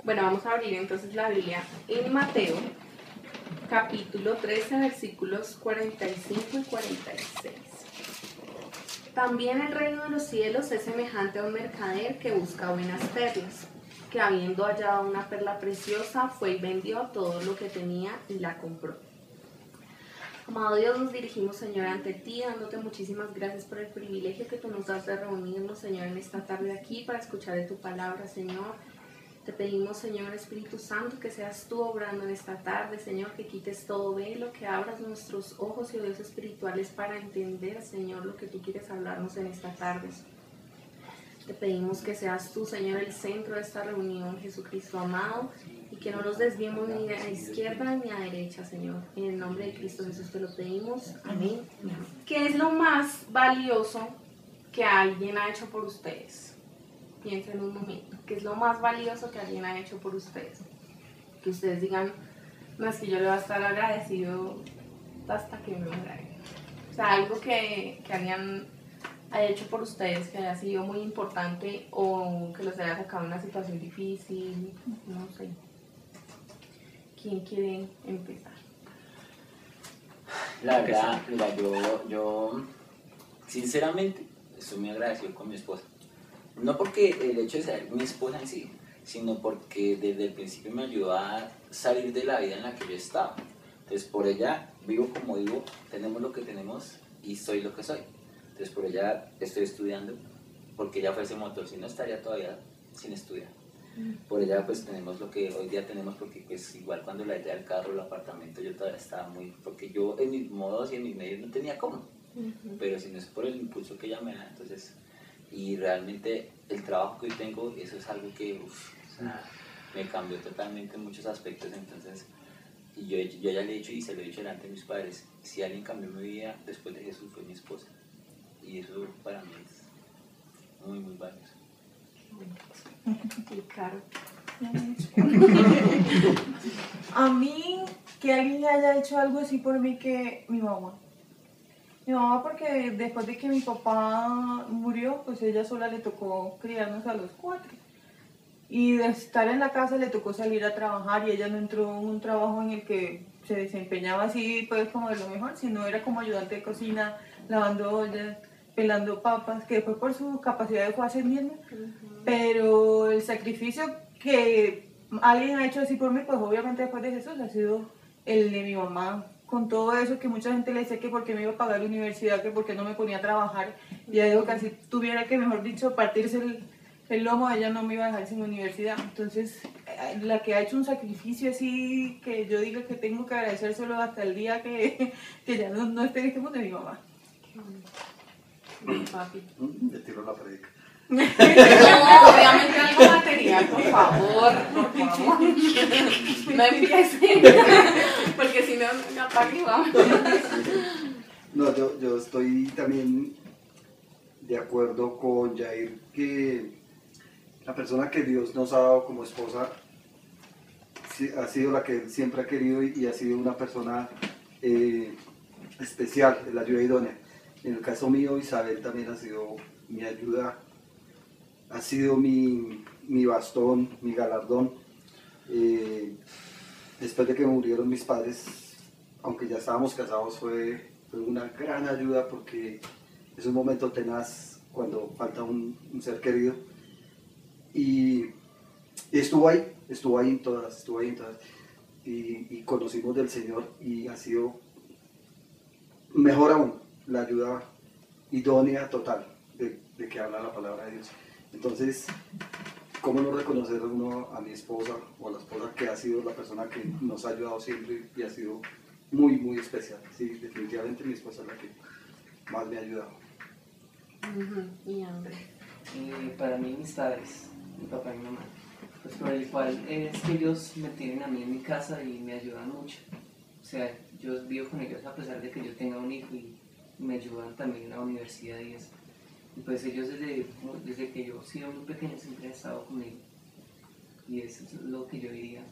Bueno, vamos a abrir entonces la Biblia en Mateo, capítulo 13, versículos 45 y 46. También el reino de los cielos es semejante a un mercader que busca buenas perlas, que habiendo hallado una perla preciosa, fue y vendió todo lo que tenía y la compró. Amado Dios, nos dirigimos, Señor, ante ti, dándote muchísimas gracias por el privilegio que tú nos das de reunirnos, Señor, en esta tarde aquí para escuchar de tu palabra, Señor. Te pedimos, Señor Espíritu Santo, que seas tú obrando en esta tarde, Señor, que quites todo velo, que abras nuestros ojos y oídos espirituales para entender, Señor, lo que tú quieres hablarnos en esta tarde. Te pedimos que seas tú, Señor, el centro de esta reunión, Jesucristo amado, y que no nos desviemos ni a izquierda ni a derecha, Señor. En el nombre de Cristo Jesús te lo pedimos. Amén. ¿Qué es lo más valioso que alguien ha hecho por ustedes? Piensen un momento. ¿Qué es lo más valioso que alguien ha hecho por ustedes? Que ustedes digan, no, es que yo le voy a estar agradecido hasta que me muera. O sea, algo que alguien haya hecho por ustedes, que haya sido muy importante o que los haya sacado de una situación difícil, no sé. ¿Quién quiere empezar? La verdad, mira, yo sinceramente estoy muy agradecido con mi esposa. No porque el hecho de ser mi esposa en sí, sino porque desde el principio me ayudó a salir de la vida en la que yo estaba. Entonces por ella vivo como vivo, tenemos lo que tenemos y soy lo que soy. Entonces por ella estoy estudiando, porque ella fue ese motor, si no estaría todavía sin estudiar. Por ella pues tenemos lo que hoy día tenemos, porque pues igual cuando la idea del carro, el apartamento, yo todavía estaba muy, porque yo en mis modos y en mis medios no tenía cómo, pero si no es por el impulso que ella me da, entonces, y realmente el trabajo que hoy tengo, eso es algo que o sea, me cambió totalmente en muchos aspectos. Entonces, y yo ya le he dicho y se lo he dicho delante de mis padres, si alguien cambió mi vida después de Jesús fue mi esposa, y eso para mí es muy muy valioso. Y claro. A mí, que alguien haya hecho algo así por mí, que mi mamá. Mi mamá, porque después de que mi papá murió, pues ella sola le tocó criarnos a los 4. Y de estar en la casa le tocó salir a trabajar, y ella no entró en un trabajo en el que se desempeñaba así pues como de lo mejor, sino era como ayudante de cocina, lavando ollas, pelando papas, que después por su capacidad fue ascendiendo. Pero el sacrificio que alguien ha hecho así por mí, pues obviamente después de Jesús, ha sido el de mi mamá. Con todo eso que mucha gente le decía que porque me iba a pagar la universidad, que porque no me ponía a trabajar, y ella dijo que así tuviera que, mejor dicho, partirse el lomo, ella no me iba a dejar sin universidad. Entonces, la que ha hecho un sacrificio así, que yo diga que tengo que agradecérselo hasta el día que ya no esté en este mundo, es mi mamá. Papi. Le tiro la predica. No, obviamente algo material, por favor. No empiecen, porque si no, me apague y vamos. No, yo estoy también de acuerdo con Jair, que la persona que Dios nos ha dado como esposa ha sido la que él siempre ha querido, y ha sido una persona especial, la ayuda idónea. En el caso mío, Isabel también ha sido mi ayuda, ha sido mi bastón, mi galardón. Después de que murieron mis padres, aunque ya estábamos casados, fue una gran ayuda, porque es un momento tenaz cuando falta un ser querido. Y estuvo ahí en todas. Y conocimos del Señor, y ha sido mejor aún la ayuda idónea total de que habla la palabra de Dios. Entonces, ¿cómo no reconocer uno a mi esposa o a la esposa que ha sido la persona que nos ha ayudado siempre y ha sido muy, muy especial? Sí, definitivamente mi esposa es la que más me ha ayudado. Y André. Para mí, mis padres, mi papá y mi mamá, pues por el cual es que ellos me tienen a mí en mi casa y me ayudan mucho. O sea, yo vivo con ellos a pesar de que yo tenga un hijo, y me ayudan también en la universidad y eso. Y pues ellos desde que yo he sido muy pequeño siempre han estado conmigo. Y eso es lo que yo diría,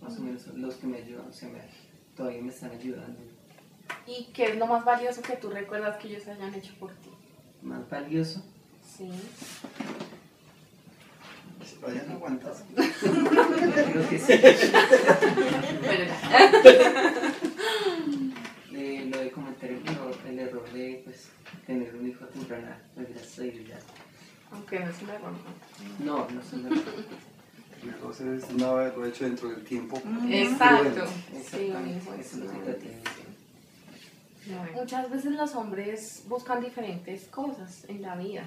más o menos los que me ayudan, o sea, todavía me están ayudando. ¿Y qué es lo más valioso que tú recuerdas que ellos hayan hecho por ti? Más valioso. Sí. Brian, ¿aguantas? Creo que sí. Pero ya. Lo de cometer el error de pues, tener un hijo a temprana edad, pues gracias a Dios ya. Aunque no es un error, ¿no? No, no es un error. Entonces, no haberlo hecho dentro del tiempo. Exacto. prudente. Sí, un hijo es Eso es lo una que tiene. Muchas veces los hombres buscan diferentes cosas en la vida.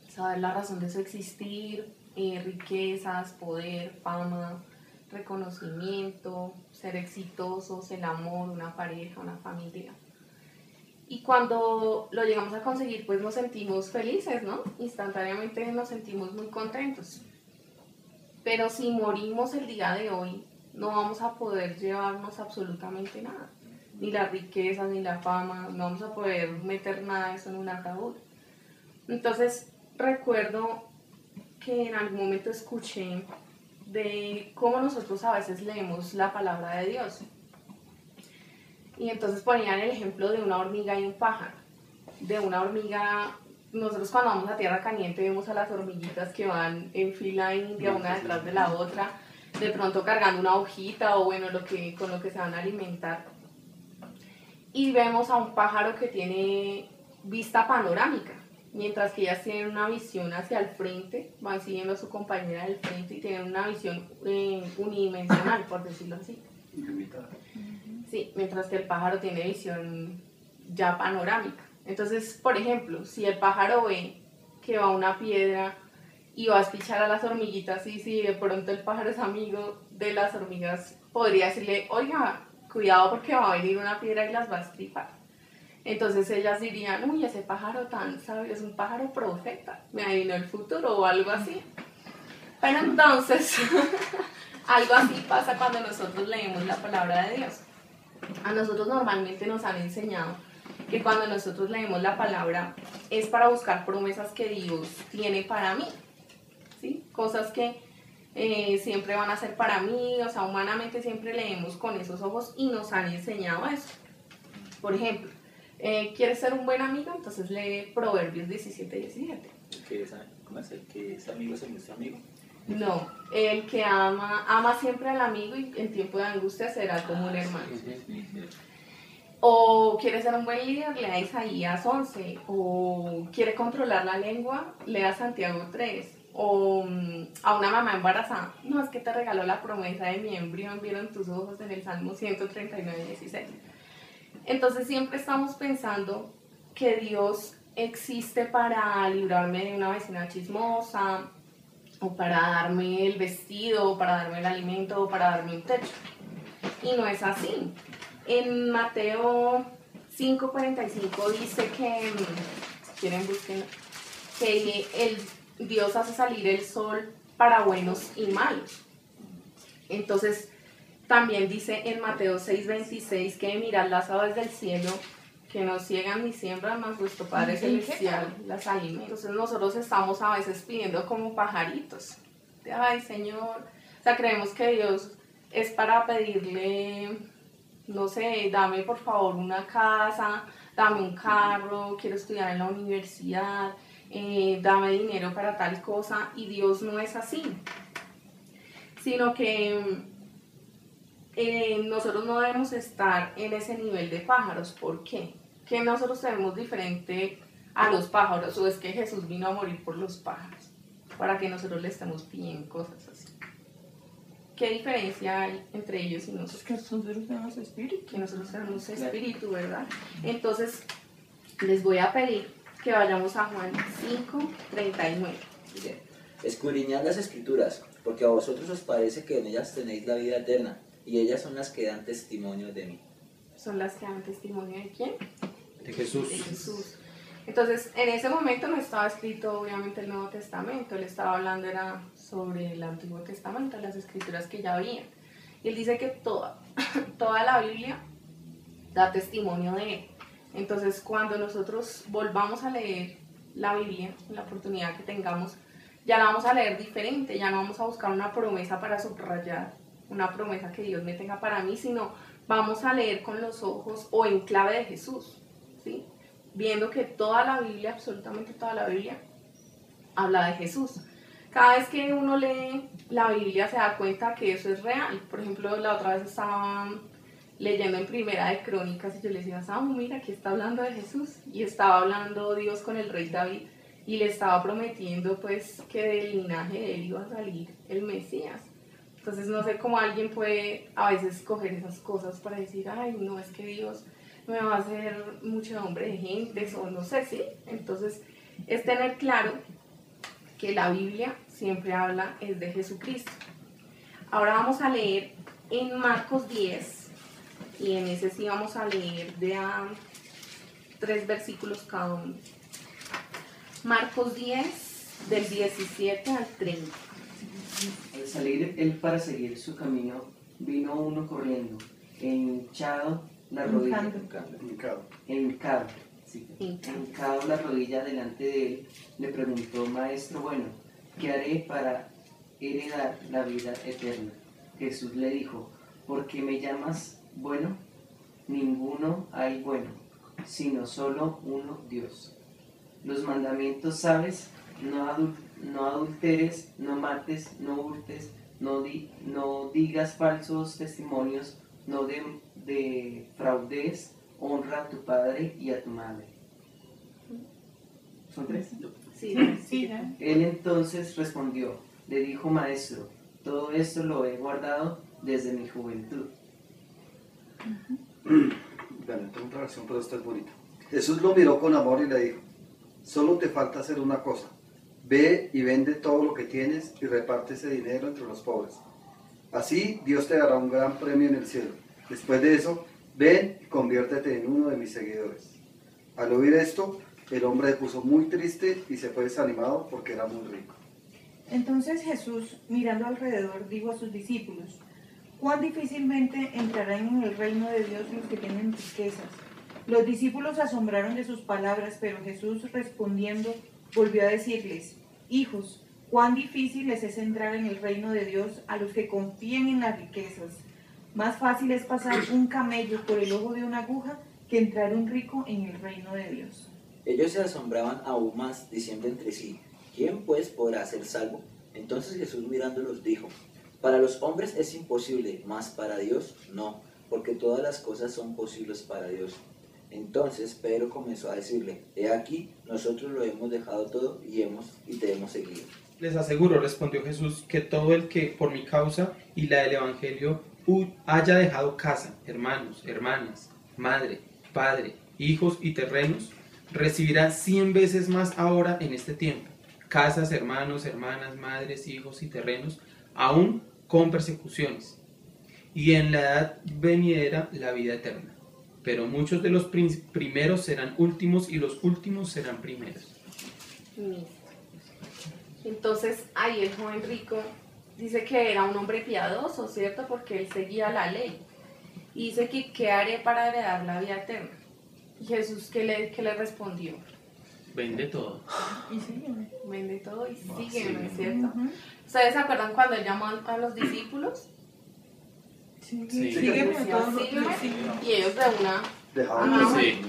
Saber la razón de su existir, riquezas, poder, fama, reconocimiento, ser exitosos, el amor, una pareja, una familia. Y cuando lo llegamos a conseguir, pues nos sentimos felices, ¿no? Instantáneamente nos sentimos muy contentos. Pero si morimos el día de hoy, no vamos a poder llevarnos absolutamente nada. Ni la riqueza, ni la fama, no vamos a poder meter nada de eso en un ataúd. Entonces, recuerdo que en algún momento escuché de cómo nosotros a veces leemos la palabra de Dios. Y entonces ponían el ejemplo de una hormiga y un pájaro. De una hormiga, nosotros cuando vamos a tierra caliente vemos a las hormiguitas que van en fila india, una detrás de la otra, de pronto cargando una hojita o bueno, con lo que se van a alimentar. Y vemos a un pájaro que tiene vista panorámica, mientras que ellas tienen una visión hacia el frente, van siguiendo a su compañera del frente y tienen una visión unidimensional, por decirlo así. Ilimitada. Sí, mientras que el pájaro tiene visión ya panorámica. Entonces, por ejemplo, si el pájaro ve que va una piedra y va a espichar a las hormiguitas y si de pronto el pájaro es amigo de las hormigas, podría decirle, oiga, cuidado porque va a venir una piedra y las va a estripar. Entonces ellas dirían, uy, ese pájaro tan sabio es un pájaro profeta, me adivinó el futuro o algo así. Pero entonces, algo así pasa cuando nosotros leemos la palabra de Dios. A nosotros normalmente nos han enseñado que cuando nosotros leemos la palabra es para buscar promesas que Dios tiene para mí, ¿sí? Cosas que siempre van a ser para mí, o sea, humanamente siempre leemos con esos ojos y nos han enseñado eso. Por ejemplo, ¿quieres ser un buen amigo? Entonces lee Proverbios 17:17. ¿Cómo es el que es amigo es nuestro amigo? No, el que ama siempre al amigo y en tiempo de angustia será como un hermano. O quiere ser un buen líder, lea Isaías 11. O quiere controlar la lengua, lea Santiago 3. O a una mamá embarazada, no, es que te regaló la promesa de mi embrión, vieron tus ojos en el Salmo 139:16. Entonces siempre estamos pensando que Dios existe para librarme de una vecina chismosa, o para darme el vestido, o para darme el alimento, o para darme un techo. Y no es así. En Mateo 5:45 dice que, si quieren busquen, que Dios hace salir el sol para buenos y malos. Entonces, también dice en Mateo 6:26 que mirad las aves del cielo, que no ciegan ni siembran, mas vuestro Padre Celestial las alimenta. Entonces nosotros estamos a veces pidiendo como pajaritos. Ay, Señor. O sea, creemos que Dios es para pedirle, no sé, dame por favor una casa, dame un carro, quiero estudiar en la universidad, dame dinero para tal cosa. Y Dios no es así. Sino que nosotros no debemos estar en ese nivel de pájaros. ¿Por qué? Que nosotros tenemos diferente a los pájaros, o es que Jesús vino a morir por los pájaros, para que nosotros le estemos pidiendo cosas así. ¿Qué diferencia hay entre ellos y nosotros? Es que nosotros tenemos espíritu. Que nosotros tenemos espíritu, ¿verdad? Entonces, les voy a pedir que vayamos a Juan 5:39. Dice, escudriñad las escrituras, porque a vosotros os parece que en ellas tenéis la vida eterna, y ellas son las que dan testimonio de mí. ¿Son las que dan testimonio de quién? De Jesús. De Jesús. Entonces, en ese momento no estaba escrito obviamente el Nuevo Testamento, él estaba hablando era sobre el Antiguo Testamento, las escrituras que ya había. Y él dice que toda la Biblia da testimonio de él. Entonces, cuando nosotros volvamos a leer la Biblia, en la oportunidad que tengamos, ya la vamos a leer diferente, ya no vamos a buscar una promesa para subrayar, una promesa que Dios me tenga para mí, sino vamos a leer con los ojos o en clave de Jesús, ¿sí? Viendo que toda la Biblia, absolutamente toda la Biblia, habla de Jesús. Cada vez que uno lee la Biblia se da cuenta que eso es real. Por ejemplo, la otra vez estaba leyendo en Primera de Crónicas y yo le decía, Samu, mira, aquí está hablando de Jesús. Y estaba hablando Dios con el rey David y le estaba prometiendo pues que del linaje de él iba a salir el Mesías. Entonces no sé cómo alguien puede a veces coger esas cosas para decir, ay, no, es que Dios me va a hacer mucho nombre de gentes o no sé, ¿sí? Entonces es tener claro que la Biblia siempre habla es de Jesucristo. Ahora vamos a leer en Marcos 10 y en ese sí vamos a leer de a 3 versículos cada uno. Marcos 10 del 17 al 30. Al salir él para seguir su camino, vino uno corriendo, hinchado la rodilla, hincado la rodilla delante de él, le preguntó, Maestro bueno, ¿qué haré para heredar la vida eterna? Jesús le dijo, ¿por qué me llamas bueno? Ninguno hay bueno, sino solo uno, Dios. Los mandamientos, ¿sabes? No adulteres, no mates, no hurtes, no digas falsos testimonios, no defraudes, honra a tu padre y a tu madre. ¿Son 3? Sí, Sí, Él entonces respondió, le dijo, Maestro, todo esto lo he guardado desde mi juventud. Bueno, tengo otra versión, pero esta es bonita. Jesús lo miró con amor y le dijo, solo te falta hacer una cosa. Ve y vende todo lo que tienes y reparte ese dinero entre los pobres. Así Dios te dará un gran premio en el cielo. Después de eso, ven y conviértete en uno de mis seguidores. Al oír esto, el hombre se puso muy triste y se fue desanimado porque era muy rico. Entonces Jesús, mirando alrededor, dijo a sus discípulos, cuán difícilmente entrarán en el reino de Dios los que tienen riquezas. Los discípulos se asombraron de sus palabras, pero Jesús respondiendo volvió a decirles, hijos, cuán difícil les es entrar en el reino de Dios a los que confían en las riquezas. Más fácil es pasar un camello por el ojo de una aguja que entrar un rico en el reino de Dios. Ellos se asombraban aún más, diciendo entre sí, ¿quién pues podrá ser salvo? Entonces Jesús mirándolos dijo, para los hombres es imposible, mas para Dios no, porque todas las cosas son posibles para Dios. Entonces Pedro comenzó a decirle, he aquí, nosotros lo hemos dejado todo y te hemos seguido. Les aseguro, respondió Jesús, que todo el que por mi causa y la del Evangelio haya dejado casa, hermanos, hermanas, madre, padre, hijos y terrenos, recibirá 100 veces más ahora en este tiempo, casas, hermanos, hermanas, madres, hijos y terrenos, aún con persecuciones, y en la edad venidera la vida eterna. Pero muchos de los primeros serán últimos y los últimos serán primeros. Listo. Entonces ahí el joven rico dice que era un hombre piadoso, ¿cierto? Porque él seguía la ley. Y dice que ¿qué haré para heredar la vida eterna? Y Jesús, ¿qué le respondió? Vende todo. Y sígueme. Vende todo y sígueme, sígueme. ¿cierto? Ujú. ¿Ustedes se acuerdan cuando él llamó a los discípulos? Sí. Sígueme Decía, todo lo que "Sígueme", sígueme. y ellos de una... Dejaban Ajá. de Sí. ser.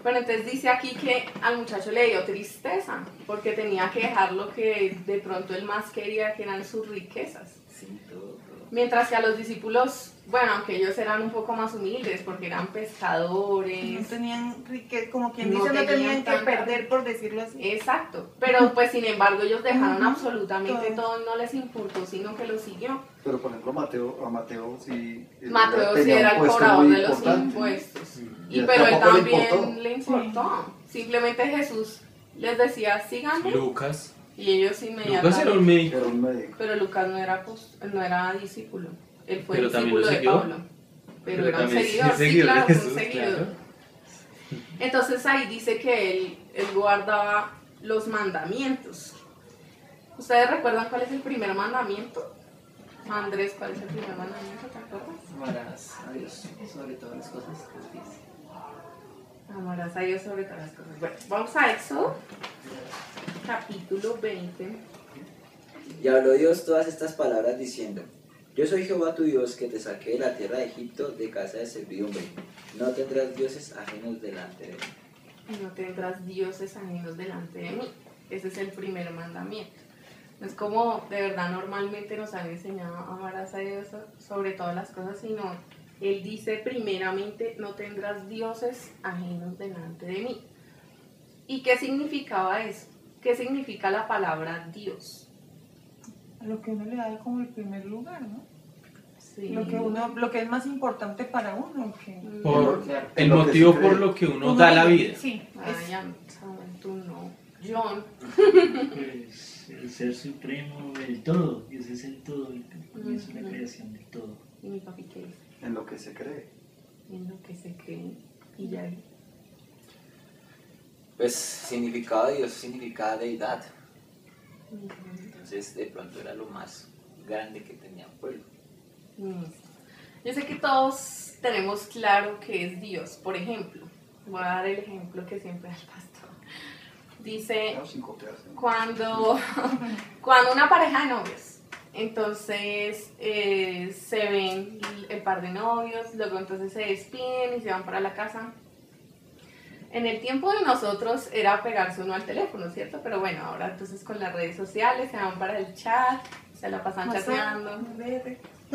Pero entonces dice aquí que al muchacho le dio tristeza, porque tenía que dejar lo que de pronto él más quería, que eran sus riquezas. Sí, todo. Mientras que a los discípulos, bueno, aunque ellos eran un poco más humildes, porque eran No pescadores. tenían riqueza, como quien No dice, no tenían tenían que tanta- perder, por decirlo así. Exacto, pero pues sin embargo ellos dejaron Ujú. absolutamente Todo. todo y no les importó, sino que lo siguió. Pero por ejemplo, Mateo sí. Mateo sí tenía era un el puesto cobrador muy de los importante. impuestos. Y Y pero él tampoco le también importó. le importó. Simplemente Jesús les decía, síganme, Lucas. y ellos Lucas era un inmediatamente. médico. Era un médico. Pero Lucas no era discípulo. Él fue Pero también lo discípulo de siguió. Pablo. Pero era un también seguidor, sí, seguidor de claro, fue un Jesús, seguidor. claro. Entonces ahí dice que él guardaba los mandamientos. ¿Ustedes recuerdan cuál es el primer mandamiento? Andrés, ¿cuál es el primer mandamiento? ¿Te acuerdas? Amarás a Dios sobre todas las cosas que Él dice. Amarás a Dios sobre todas las cosas. Bueno, vamos a Éxodo, capítulo 20. Y habló Dios todas estas palabras diciendo, yo soy Jehová tu Dios que te saqué de la tierra de Egipto de casa de servidumbre. No tendrás dioses ajenos delante de mí. No tendrás dioses ajenos delante de mí. Ese es el primer mandamiento. Es como de verdad normalmente nos han enseñado a amar a Dios sobre todas las cosas, sino Él dice primeramente no tendrás dioses ajenos delante de mí. ¿Y qué significaba eso? ¿Qué significa la palabra Dios? Lo que uno le da como el primer lugar, ¿no? Sí. Lo que es más importante para uno. Por Claro. el Lo que motivo se por cree. lo que uno da la vida. Sí, Ay, tú no. John. Pues el ser supremo, el todo, Dios es el todo, y es una Ujú. creación del todo. ¿Y mi papi qué dice? En lo que se cree. En lo que se cree. Y ya. Pues significado de Dios significa deidad. Entonces de pronto era lo más grande que tenía el pueblo. Yo sé que todos tenemos claro que es Dios. Por ejemplo, voy a dar el ejemplo que siempre da el pastor. Dice, Claro, sin copiarse. cuando una pareja de novios, entonces se ven el par de novios, luego entonces se despiden y se van para la casa. En el tiempo de nosotros era pegarse uno al teléfono, ¿cierto? Pero bueno, ahora entonces con las redes sociales se van para el chat, se la pasan chateando.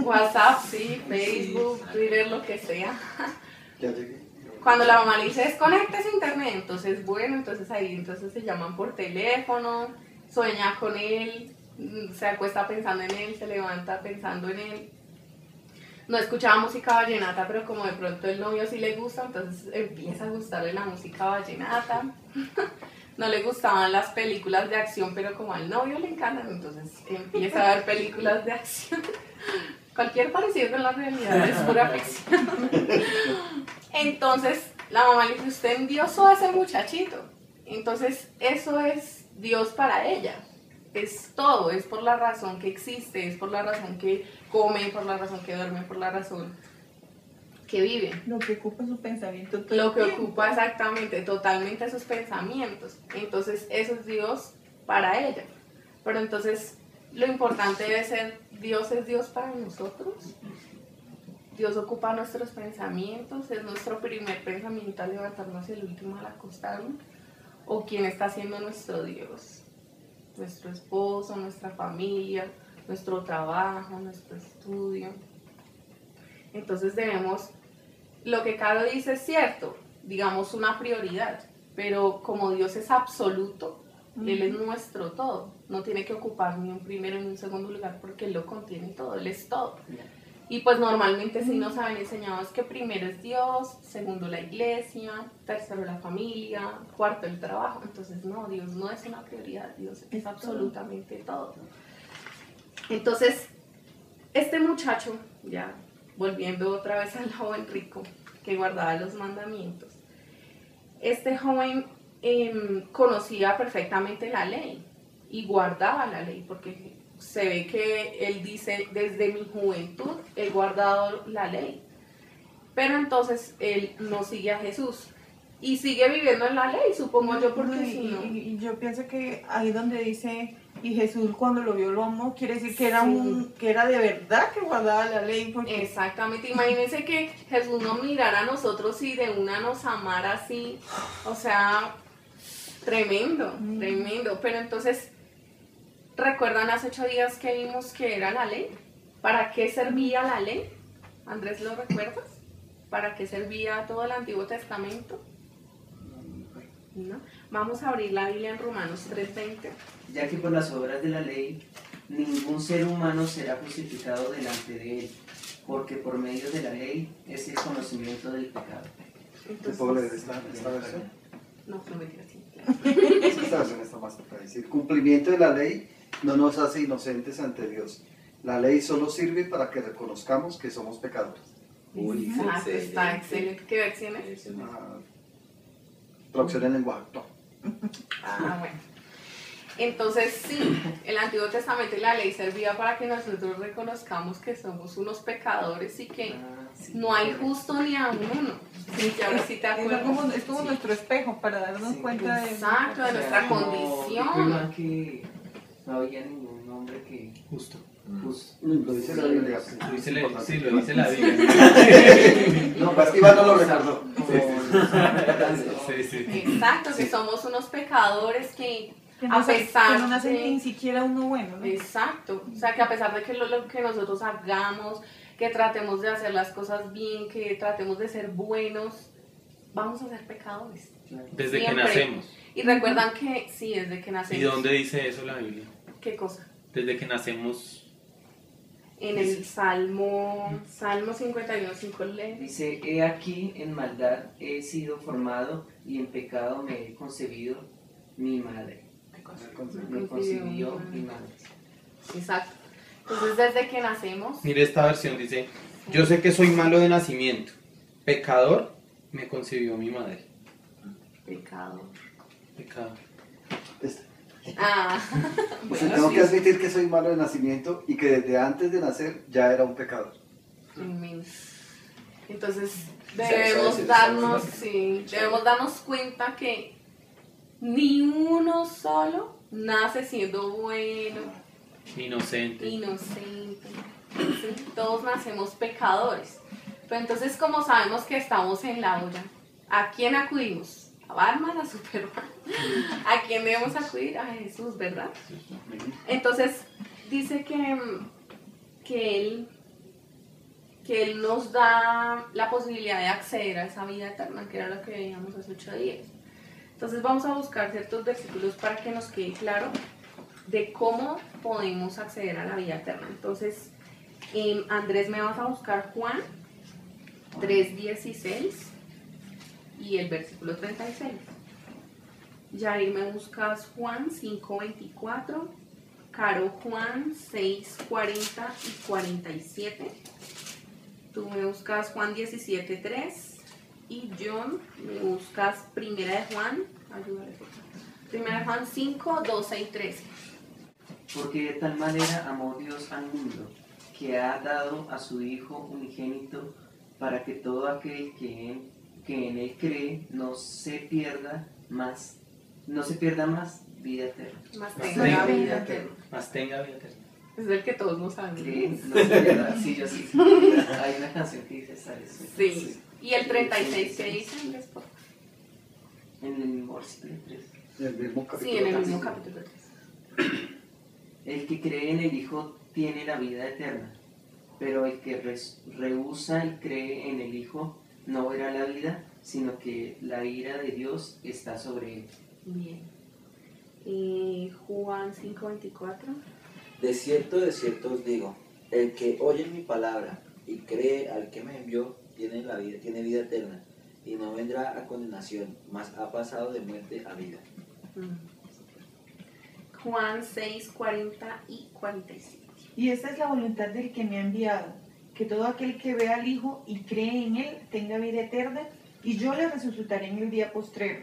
WhatsApp, sí, Facebook, Twitter, lo que sea. Ya llegué. Cuando la mamá le dice desconectes internet, entonces bueno, entonces ahí entonces se llaman por teléfono, sueña con él, se acuesta pensando en él, se levanta pensando en él. No escuchaba música vallenata, pero como de pronto el novio sí le gusta, entonces empieza a gustarle la música vallenata. No le gustaban las películas de acción, pero como al novio le encantan, entonces empieza a ver películas de acción. Cualquier parecido con la realidad es pura ficción. Entonces la mamá le dice, usted endiosó a ese muchachito. Entonces eso es Dios para ella. Es todo, es por la razón que existe, es por la razón que come, por la razón que duerme, por la razón que vive. Lo que ocupa su pensamiento todo Lo que el tiempo. ocupa exactamente, totalmente sus pensamientos. Entonces eso es Dios para ella. Pero entonces lo importante debe ser, Dios es Dios para nosotros. Dios ocupa nuestros pensamientos, es nuestro primer pensamiento al levantarnos y el último al acostarnos. ¿O quién está siendo nuestro Dios? Nuestro esposo, nuestra familia, nuestro trabajo, nuestro estudio. Entonces debemos, lo que Caro dice es cierto, digamos una prioridad, pero como Dios es absoluto, Él es nuestro todo, no tiene que ocupar ni un primero ni un segundo lugar porque Él lo contiene todo, Él es todo. Y pues normalmente sí nos han enseñado es que primero es Dios, segundo la iglesia, tercero la familia, cuarto el trabajo. Entonces no, Dios no es una prioridad, Dios es absolutamente todo. Entonces, este muchacho, ya volviendo otra vez al joven rico que guardaba los mandamientos, este joven conocía perfectamente la ley y guardaba la ley porque se ve que él dice, desde mi juventud he guardado la ley. Pero entonces él no sigue a Jesús y sigue viviendo en la ley, supongo yo, porque No, si no... y yo pienso que ahí donde dice, y Jesús cuando lo vio lo amó, quiere decir que era, Sí. que era de verdad que guardaba la ley. Porque Exactamente, imagínense que Jesús nos mirara a nosotros y de una nos amara así, o sea, tremendo, tremendo. Pero entonces, ¿recuerdan hace 8 días que vimos que era la ley? ¿Para qué servía la ley? Andrés, ¿lo recuerdas? ¿Para qué servía todo el Antiguo Testamento? ¿No? Vamos a abrir la Biblia en Romanos 3:20. Ya que por las obras de la ley ningún ser humano será justificado delante de él, porque por medio de la ley es el conocimiento del pecado. ¿Te puedo leer esta versión? No, no me digas así. Esta versión está más para decir, cumplimiento de la ley no nos hace inocentes ante Dios. La ley solo sirve para que reconozcamos que somos pecadores. Uy, Exacto, está excelente. ¿Qué versión es? Excelente. Traducción en lenguaje actual. Ah, bueno. Entonces, sí, el Antiguo Testamento y la ley servía para que nosotros reconozcamos que somos unos pecadores y que Sí, no hay correcto. justo ni a uno. Sí, que ahora sí te acuerdas. es como Sí. nuestro espejo para darnos Sí, cuenta de... exacto, de O sea, nuestra como condición. recuerdan que no había ningún hombre que Justo. pues, Lo dice la Biblia. Lo dice lo dice la Biblia. No, es que Iván no lo recordó. como Sí, sí. Exacto, que somos unos pecadores que Que a no, pesar que no nace de- ni siquiera uno bueno, ¿no? Exacto, o sea que a pesar de que lo que nosotros hagamos, que tratemos de hacer las cosas bien, que tratemos de ser buenos, vamos a ser pecadores. Desde que Siempre. nacemos. Y recuerdan que sí, desde que ¿Y nacemos. dónde dice eso la Biblia? ¿Qué cosa? Desde que nacemos. En el Salmo 51:5 lee. Dice, he aquí en maldad he sido formado y en pecado me he concebido mi madre. Me concibió mi madre. Exacto. Entonces desde que nacemos, Mire esta versión, dice, yo sé que soy malo de nacimiento, pecador me concibió mi madre. pecado. Pecado. Este, Ah, Entonces, bueno, tengo sí. que admitir que soy malo de nacimiento y que desde antes de nacer ya era un pecador. Amén. Entonces Eso debemos es darnos, eso. sí, debemos darnos cuenta que ni uno solo nace siendo bueno, Inocente. inocente. ¿Sí? Todos nacemos pecadores. Pero entonces, como sabemos que estamos en la olla, ¿a quién acudimos? A Batman, a Superman. ¿A quién debemos acudir? A Jesús, ¿verdad? Entonces, dice que él nos da la posibilidad de acceder a esa vida eterna, que era lo que veíamos hace 8 días. Entonces vamos a buscar ciertos versículos para que nos quede claro de cómo podemos acceder a la vida eterna. Entonces, Andrés, me vas a buscar Juan 3:16 y el versículo 36. Yair, me buscas Juan 5:24, Caro Juan 6:40 y 47. Tú me buscas Juan 17:3 y John me buscas Primera de Juan, ayúdale por favor. Primera de Juan 5:12 y 13. Porque de tal manera amó Dios al mundo, que ha dado a su Hijo unigénito, para que todo aquel que en él cree no se pierda más vida eterna. Más Más tenga tenga vida eterna. Más tenga vida eterna. Es el que todos nos sabemos. Que no se pierda, sí, yo sí. Hay una canción que dice esa, eso. Sí. ¿Y el 36 qué dice, Andrés? Por favor? En el mismo versículo 3. En el mismo capítulo. Sí, en el mismo capítulo 3. El que cree en el Hijo tiene la vida eterna, pero el que rehúsa y cree en el Hijo no verá la vida, sino que la ira de Dios está sobre él. Bien. Juan 5:24. De cierto os digo, el que oye mi palabra y cree al que me envió tiene vida eterna, y no vendrá a condenación, mas ha pasado de muerte a vida. Juan 6:40 y 47. Y esta es la voluntad del que me ha enviado, que todo aquel que vea al Hijo y cree en Él tenga vida eterna, y yo le resucitaré en el día postrero.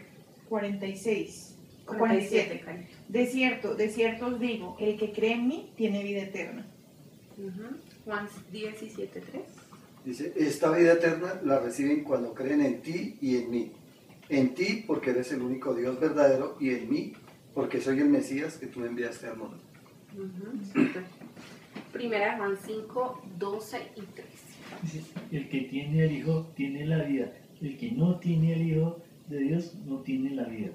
46. o 47. Cari. De cierto os digo, el que cree en mí tiene vida eterna. Juan 17:3. Dice, esta vida eterna la reciben cuando creen en ti y en mí. En ti porque eres el único Dios verdadero y en mí porque soy el Mesías que tú enviaste al mundo. Súper. Primera de Juan 5:12 y 13. Dice, el que tiene al Hijo tiene la vida. El que no tiene al Hijo de Dios no tiene la vida.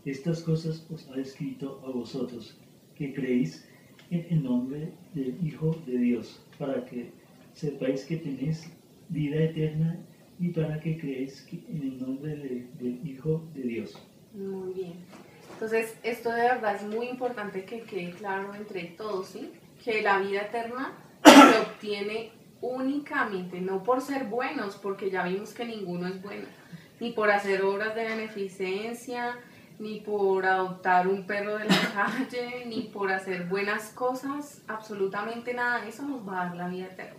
Estas cosas os ha escrito a vosotros, que creéis en el nombre del Hijo de Dios, para que sepáis que tenéis vida eterna y para que creáis en el nombre del Hijo de Dios. Muy bien. Entonces, esto de verdad es muy importante que quede claro entre todos, ¿sí? Que la vida eterna se obtiene únicamente, no por ser buenos, porque ya vimos que ninguno es bueno, ni por hacer obras de beneficencia, ni por adoptar un perro de la calle, ni por hacer buenas cosas, absolutamente nada de eso nos va a dar la vida eterna.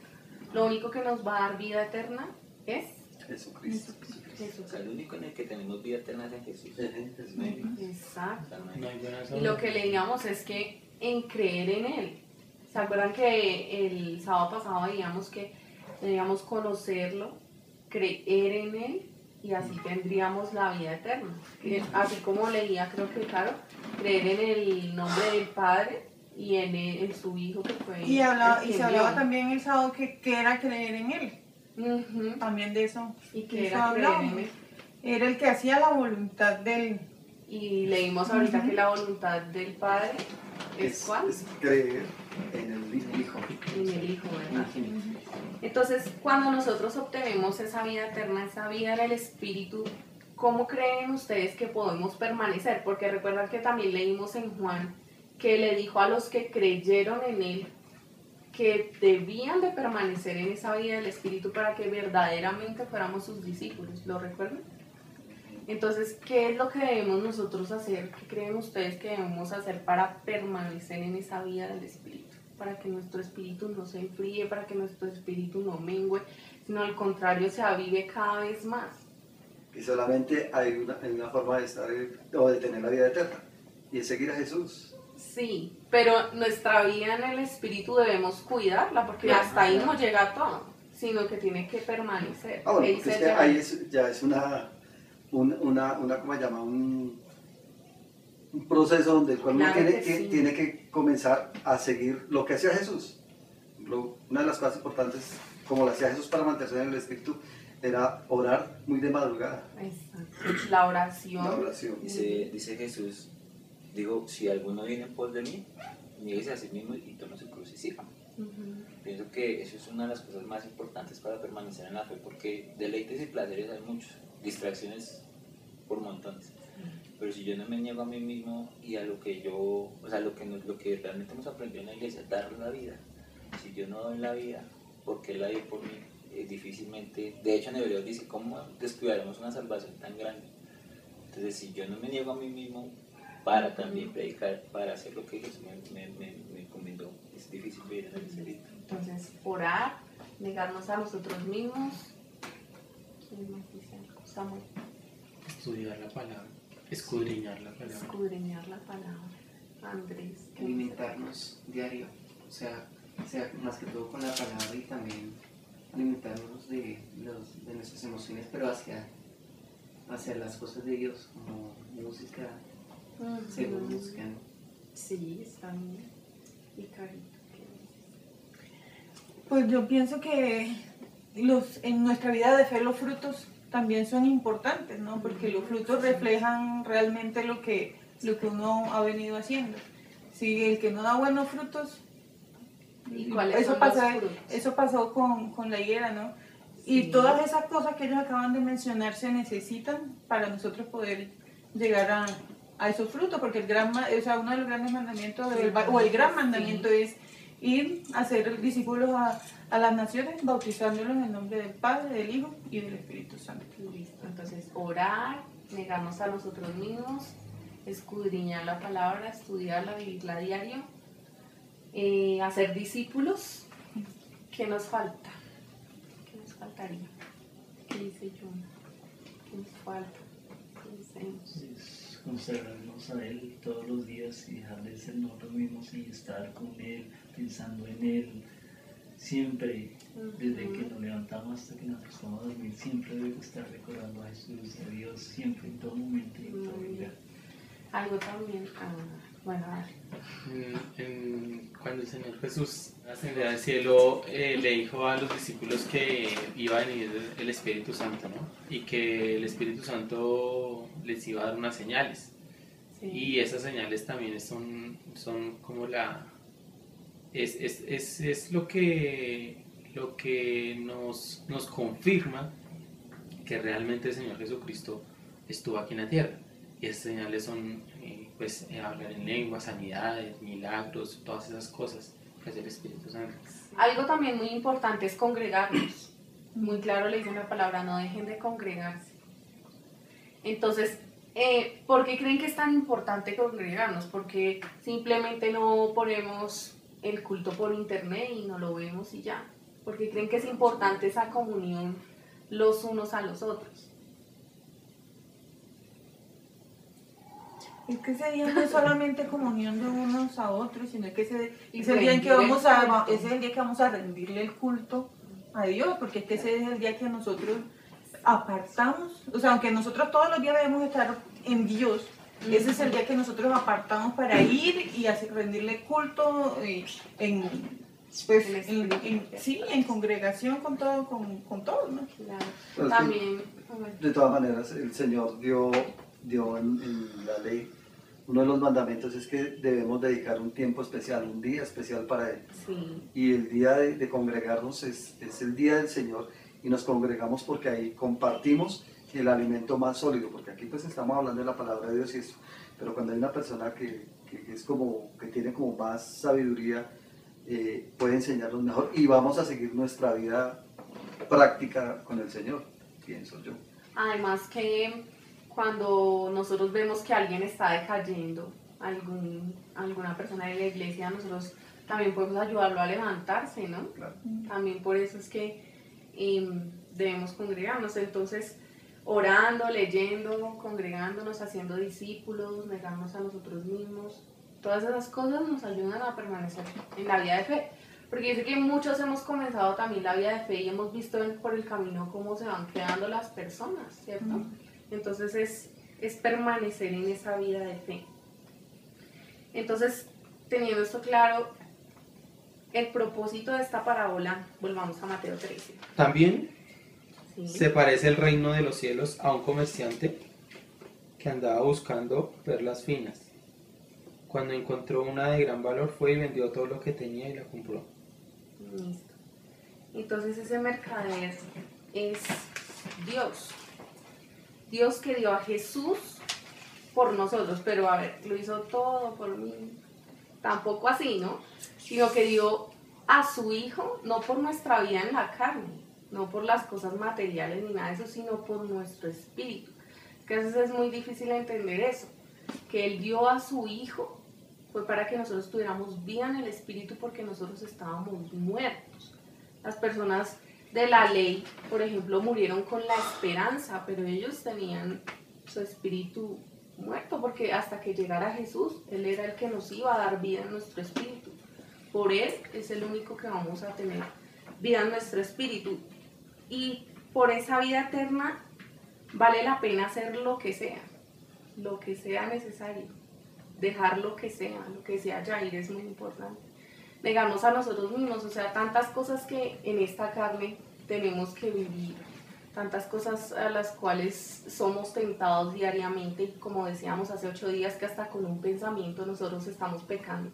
Lo único que nos va a dar vida eterna es Jesucristo. O sea, el único en el que tenemos vida eterna es en Jesús. No hay más. exacto. O sea, no hay No más. hay buenas Y lo obras. que leíamos es que en creer en Él. ¿Se acuerdan que el sábado pasado veíamos que debíamos conocerlo, creer en Él y así tendríamos la vida eterna? Así como leía, creo que claro, creer en el nombre del Padre y en su Hijo que fue. Y el que se hablaba envió. también el sábado que era creer en Él. Ujú. También de eso. Y de que eso era creer en hablábamos. Él. Era el que hacía la voluntad del Y leímos ahorita que la voluntad del Padre es ¿cuál? Es creer en el Hijo. En el Hijo, ¿verdad? Entonces, cuando nosotros obtenemos esa vida eterna, esa vida en el Espíritu, ¿cómo creen ustedes que podemos permanecer? Porque recuerdan que también leímos en Juan que le dijo a los que creyeron en Él que debían de permanecer en esa vida del Espíritu para que verdaderamente fuéramos sus discípulos. ¿Lo recuerdan? Entonces, ¿qué es lo que debemos nosotros hacer? ¿Qué creen ustedes que debemos hacer para permanecer en esa vida del Espíritu? Para que nuestro espíritu no se enfríe, para que nuestro espíritu no mengue, sino al contrario se avive cada vez más. Y solamente hay una forma de estar o de tener la vida eterna, y es seguir a Jesús. Sí, pero nuestra vida en el espíritu debemos cuidarla, porque hasta ahí no llega todo, sino que tiene que permanecer. Bueno, ¿Qué porque dice es que ya? ahí ya es ¿cómo se llama? Un proceso donde el cual uno Claro que sí. tiene que comenzar a seguir lo que hacía Jesús. Una de las cosas importantes, como lo hacía Jesús para mantenerse en el Espíritu, era orar muy de madrugada. Exacto. La oración. La oración. Dice Jesús, digo, si alguno viene en pos de mí, niéguese a sí mismo y tome su cruz y sígame. Pienso que eso es una de las cosas más importantes para permanecer en la fe, porque deleites y placeres hay muchos, distracciones por montones. Pero si yo no me niego a mí mismo y a lo que yo, o sea, lo que realmente hemos aprendido en la iglesia, dar la vida. Si yo no doy la vida, ¿por qué la doy por mí? Difícilmente, de hecho en Hebreos dice, ¿cómo descuidaremos una salvación tan grande? Entonces, si yo no me niego a mí mismo para también predicar, para hacer lo que Jesús me encomendó, es difícil vivir en el Espíritu. Entonces, orar, negarnos a nosotros mismos. ¿Quién más dice algo? Samuel. Estudiar la palabra, escudriñar la palabra. Escudriñar la palabra. Andrés. ¿qué dice? Alimentarnos diario, o sea, más que todo con la palabra y también alimentarnos de nuestras emociones, pero hacia las cosas de Dios, como música, según música, ¿no? Sí, está bien. Y Carito, ¿qué dices? Pues yo pienso que en nuestra vida de fe los frutos también son importantes, ¿no? Porque los frutos reflejan realmente lo que uno ha venido haciendo. Si el que no da buenos frutos, ¿Y cuáles son los frutos? eso pasó con la higuera, ¿no? Sí. Y todas esas cosas que ellos acaban de mencionar se necesitan para nosotros poder llegar a esos frutos, porque uno de los grandes mandamientos, o el gran mandamiento es ir a ser discípulos a las naciones, bautizándolos en el nombre del Padre, del Hijo y del Espíritu Santo. Listo. Entonces, orar, negarnos a nosotros mismos, escudriñar la palabra, estudiarla, vivirla a diario, hacer discípulos. ¿Qué nos falta? ¿Qué nos faltaría? ¿Qué dice John? ¿Qué nos falta? ¿Qué hacemos? Es consagrarnos a Él todos los días y dejar de ser nosotros mismos y estar con Él, pensando en Él, siempre, desde que nos levantamos hasta que nos acostamos a dormir, siempre debe estar recordando a Jesús, a Dios, siempre, en todo momento y en todo lugar. Algo también, bueno, dale. Cuando el Señor Jesús ascendió al cielo, le dijo a los discípulos que iba a venir el Espíritu Santo, ¿no? Y que el Espíritu Santo les iba a dar unas señales. Sí. Y esas señales también son como es lo que nos confirma que realmente el Señor Jesucristo estuvo aquí en la tierra. Y esas señales son hablar en lengua, sanidades, milagros, todas esas cosas que hace el Espíritu Santo. Algo también muy importante es congregarnos. Muy claro le dice la palabra, no dejen de congregarse. Entonces, ¿por qué creen que es tan importante congregarnos? Porque simplemente no ponemos el culto por internet y no lo vemos y ya. Porque creen que es importante esa comunión los unos a los otros. Es que ese día no es solamente comunión de unos a otros, sino que ese Y es el día en que rendir el culto. ese es el día que vamos a rendirle el culto a Dios, porque es que ese es el día que nosotros apartamos, o sea, aunque nosotros todos los días debemos estar en Dios, ese es el día que nosotros apartamos para ir y rendirle culto en congregación con todo, ¿no? Claro. Pero es que, También, de todas maneras, el Señor dio dio en la ley, uno de los mandamientos es que debemos dedicar un tiempo especial, un día especial para Él. Sí, Y el día de congregarnos es el día del Señor, y nos congregamos porque ahí compartimos el alimento más sólido, porque aquí pues estamos hablando de la palabra de Dios y eso, pero cuando hay una persona que es como, que tiene como más sabiduría, puede enseñarnos mejor y vamos a seguir nuestra vida práctica con el Señor, pienso yo. además que cuando nosotros vemos que alguien está decayendo, alguna persona de la iglesia, nosotros también podemos ayudarlo a levantarse, ¿no? Claro. También por eso es que debemos congregarnos. Entonces, orando, leyendo, congregándonos, haciendo discípulos, negarnos a nosotros mismos, todas esas cosas nos ayudan a permanecer en la vida de fe. Porque yo sé que muchos hemos comenzado también la vida de fe y hemos visto por el camino cómo se van quedando las personas, ¿cierto? Entonces es permanecer en esa vida de fe. Entonces, teniendo esto claro, el propósito de esta parábola, volvamos a Mateo 13. También ¿Sí? se parece el reino de los cielos a un comerciante que andaba buscando perlas finas. Cuando encontró una de gran valor, fue y vendió todo lo que tenía y la compró. Listo. Entonces ese mercader es Dios. Dios que dio a Jesús por nosotros, pero a ver, lo hizo todo por mí. Tampoco así, ¿no? Sino que dio a su Hijo, no por nuestra vida en la carne, no por las cosas materiales ni nada de eso, sino por nuestro espíritu. Que a veces es muy difícil entender eso, que Él dio a su Hijo fue para que nosotros tuviéramos vida en el espíritu porque nosotros estábamos muertos. Las personas de la ley, por ejemplo, murieron con la esperanza, pero ellos tenían su espíritu muerto porque hasta que llegara Jesús, Él era el que nos iba a dar vida en nuestro espíritu. Por Él es el único que vamos a tener vida en nuestro espíritu. Y por esa vida eterna vale la pena hacer lo que sea necesario. Dejar lo que sea Yair es muy importante. Negarnos a nosotros mismos, o sea, tantas cosas que en esta carne tenemos que vivir, tantas cosas a las cuales somos tentados diariamente y como decíamos hace 8 días que hasta con un pensamiento nosotros estamos pecando.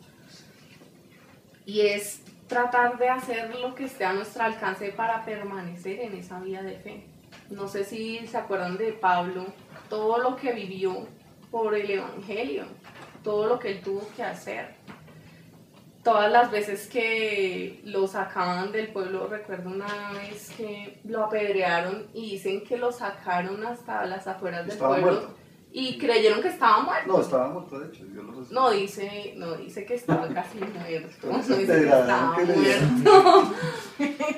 Y es tratar de hacer lo que esté a nuestro alcance para permanecer en esa vida de fe. No sé si se acuerdan de Pablo, todo lo que vivió por el Evangelio, todo lo que él tuvo que hacer. Todas las veces que lo sacaban del pueblo, recuerdo una vez que lo apedrearon y dicen que lo sacaron hasta las afueras del Estaba pueblo muerto. y creyeron que estaba muerto. No, estaba muerto, de hecho. Yo lo resuelvo. No dice que estaba casi muerto, no Entonces, dice que estaba ¿qué le dicen? muerto.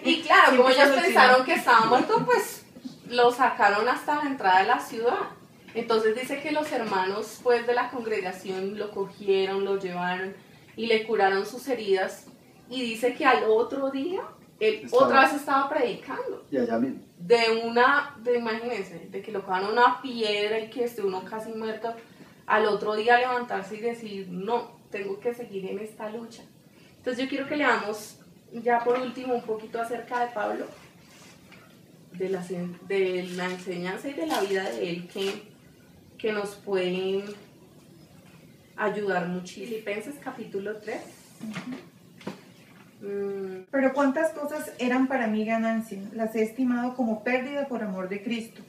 Y claro, como Siempre ellos se pensaron que estaba muerto, pues lo sacaron hasta la entrada de la ciudad. Entonces dice que los hermanos pues de la congregación lo cogieron, lo llevaron y le curaron sus heridas. Y dice que al otro día, él otra vez estaba predicando. Y allá mismo. Imagínense, de que lo cojan una piedra y que esté uno casi muerto, al otro día levantarse y decir, no, tengo que seguir en esta lucha. Entonces yo quiero que leamos ya por último un poquito acerca de Pablo, de la enseñanza y de la vida de él que nos pueden ayudar muchísimo. Filipenses capítulo 3. Pero cuántas cosas eran para mí ganancia, las he estimado como pérdida por amor de Cristo.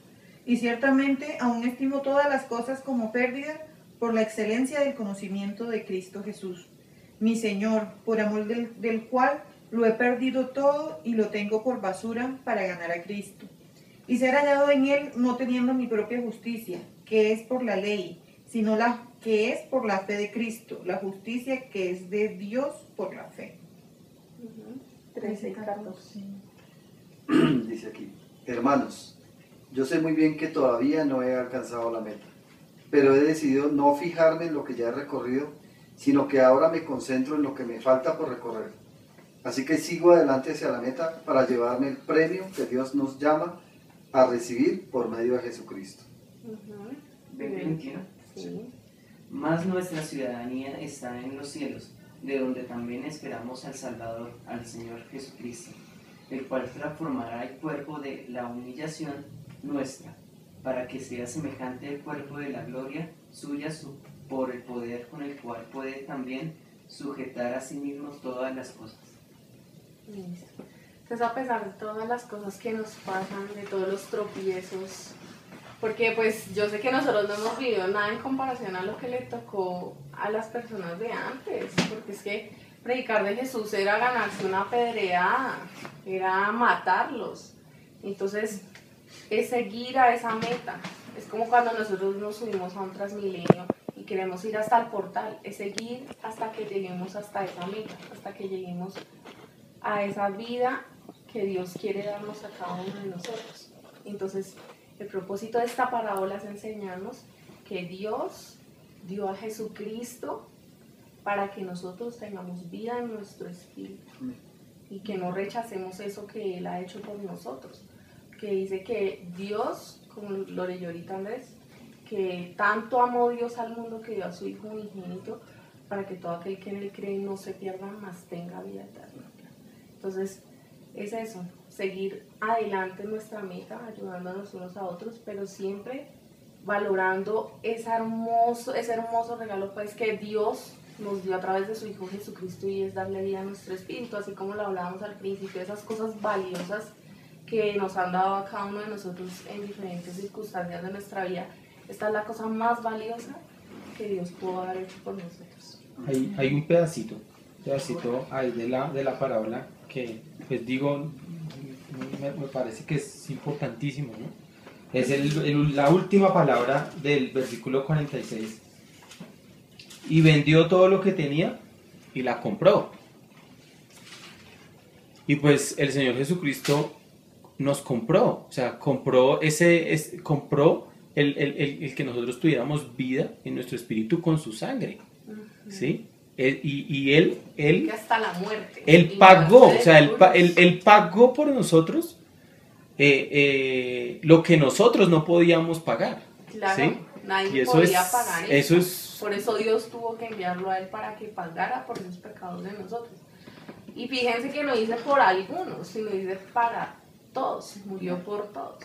Y ciertamente aún estimo todas las cosas como pérdida por la excelencia del conocimiento de Cristo Jesús, mi Señor, por amor del cual lo he perdido todo y lo tengo por basura para ganar a Cristo. Y ser hallado en Él no teniendo mi propia justicia, que es por la ley, sino la que es por la fe de Cristo, la justicia que es de Dios por la fe. 13 y 14. Dice aquí, hermanos, yo sé muy bien que todavía no he alcanzado la meta, pero he decidido no fijarme en lo que ya he recorrido, sino que ahora me concentro en lo que me falta por recorrer. Así que sigo adelante hacia la meta para llevarme el premio que Dios nos llama a recibir por medio de Jesucristo. 20:21. Sí. Mas nuestra ciudadanía está en los cielos, de donde también esperamos al Salvador, al Señor Jesucristo, el cual transformará el cuerpo de la humillación nuestra, para que sea semejante al cuerpo de la gloria suya por el poder con el cual puede también sujetar a sí mismo todas las cosas. Listo. Entonces, a pesar de todas las cosas que nos pasan, de todos los tropiezos, porque pues yo sé que nosotros no hemos vivido nada en comparación a lo que le tocó a las personas de antes, porque es que predicar de Jesús era ganarse una apedreada, era matarlos. Entonces, es seguir a esa meta. Es como cuando nosotros nos subimos a un Transmilenio y queremos ir hasta el portal, es seguir hasta que lleguemos hasta esa meta, hasta que lleguemos a esa vida que Dios quiere darnos a cada uno de nosotros. Entonces, el propósito de esta parábola es enseñarnos que Dios dio a Jesucristo para que nosotros tengamos vida en nuestro espíritu y que no rechacemos eso que Él ha hecho por nosotros. Que dice que Dios, como lo leyó ahorita Andrés, que tanto amó Dios al mundo que dio a su Hijo unigénito para que todo aquel que en Él cree no se pierda, mas tenga vida eterna. Entonces, es eso, seguir adelante en nuestra meta, ayudándonos unos a otros, pero siempre valorando ese hermoso regalo pues que Dios nos dio a través de su Hijo Jesucristo, y es darle vida a nuestro espíritu, así como lo hablábamos al principio, esas cosas valiosas que nos han dado a cada uno de nosotros en diferentes circunstancias de nuestra vida. Esta es la cosa más valiosa que Dios pudo haber hecho por nosotros. Hay un pedacito ahí de la parábola que, pues digo, me parece que es importantísimo, ¿no? Es la última palabra del versículo 46. Y vendió todo lo que tenía y la compró. Y pues el Señor Jesucristo nos compró, o sea, compró el que nosotros tuviéramos vida en nuestro espíritu con su sangre, ¿sí? Y él que hasta la muerte. Él pagó, o sea, él pagó por nosotros lo que nosotros no podíamos pagar. Claro, ¿sí? nadie y podía pagar eso. Es, por eso Dios tuvo que enviarlo a Él para que pagara por los pecados de nosotros. Y fíjense que no dice por algunos, sino dice para todos, murió por todos.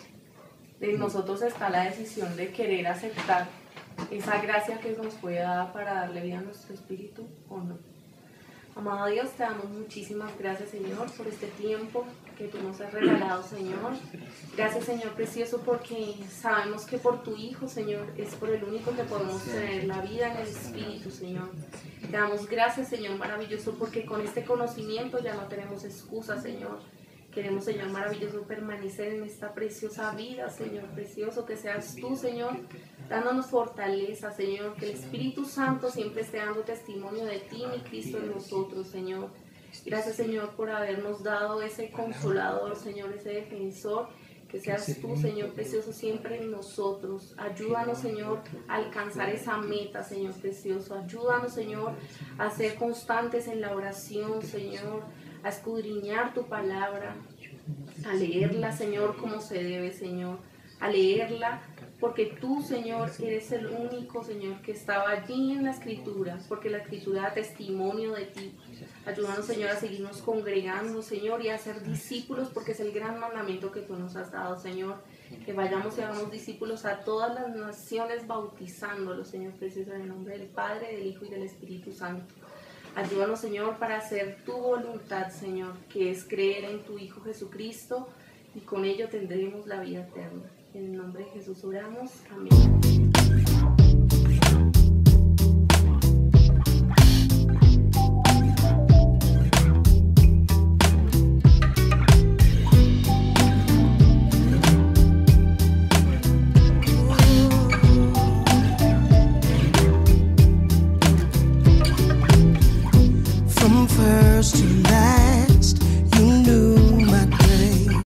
En nosotros está la decisión de querer aceptar esa gracia que nos fue dada para darle vida a nuestro espíritu o no. Amado Dios, te damos muchísimas gracias, Señor, por este tiempo que tú nos has regalado, Señor. Gracias, Señor precioso, porque sabemos que por tu Hijo, Señor, es por el único que podemos tener la vida en el Espíritu, Señor. Te damos gracias, Señor maravilloso, porque con este conocimiento ya no tenemos excusa, Señor. Queremos, Señor maravilloso, permanecer en esta preciosa vida, Señor precioso, que seas tú, Señor, dándonos fortaleza, Señor, que el Espíritu Santo siempre esté dando testimonio de ti, mi Cristo, en nosotros, Señor. Gracias, Señor, por habernos dado ese consolador, Señor, ese defensor, que seas tú, Señor precioso, siempre en nosotros. Ayúdanos, Señor, a alcanzar esa meta, Señor precioso. Ayúdanos, Señor, a ser constantes en la oración, Señor, a escudriñar tu palabra, a leerla, Señor, como se debe, Señor, a leerla, porque tú, Señor, eres el único, Señor, que estaba allí en la Escritura, porque la Escritura da testimonio de ti. Ayúdanos, Señor, a seguirnos congregando, Señor, y a ser discípulos, porque es el gran mandamiento que tú nos has dado, Señor, que vayamos y hagamos discípulos a todas las naciones, bautizándolos, Señor precioso, en el nombre del Padre, del Hijo y del Espíritu Santo. Ayúdanos, Señor, para hacer tu voluntad, Señor, que es creer en tu Hijo Jesucristo, y con ello tendremos la vida eterna. En el nombre de Jesús oramos. Amén.